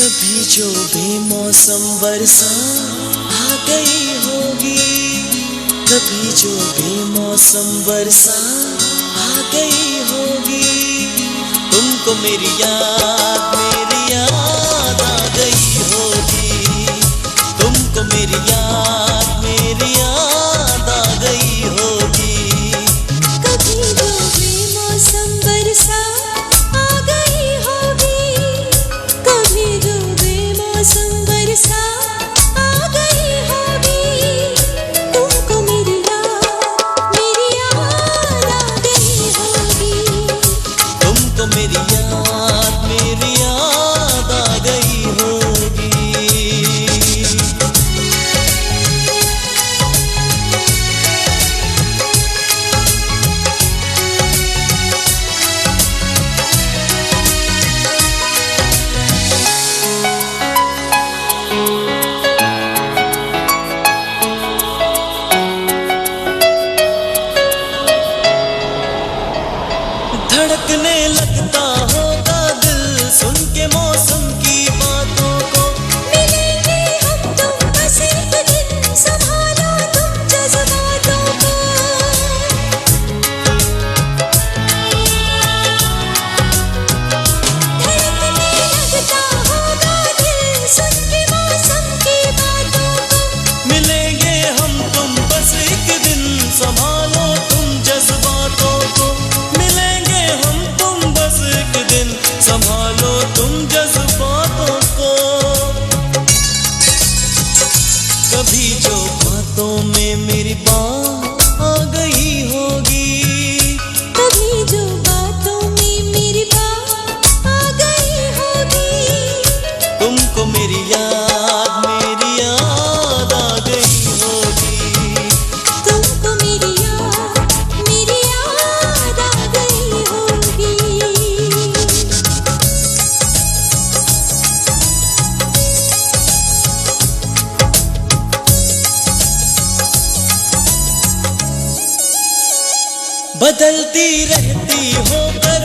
कभी जो बेमौसम बरसा आ गई होगी, कभी जो बेमौसम बरसा आ गई होगी। तुमको मेरी याद आ गई होगी, तुमको मेरी याद आ गई होगी। कभी जो बेमौसम बरसा आ गई होगी, कभी जो बेमौसम बरसा आ गई होगी। तुमको मेरी याद आ गई होगी, तुमको मेरी याद आ गई होगी। धड़कने लगता होगा दिल सुन के मौसम की बातों को। मिलेंगे हम तुम बस एक दिन, संभालो तुम जज्बातों को। धड़कने लगता होगा दिल सुन के मौसम की बातों को। मिलेंगे हम तुम बस एक दिन, संभालो तुम जज्बातों को। मिलेंगे हम तुम बस एक दिन, संभालो तुम जज्बातों को। कभी जो बातों में मेरी बात आ गई होगी, कभी जो बातों में मेरी बात आ गई होगी। तुमको मेरी याद आ गई होगी। तुमको मेरी याद आ गई होगी। बदलती रहती हो कर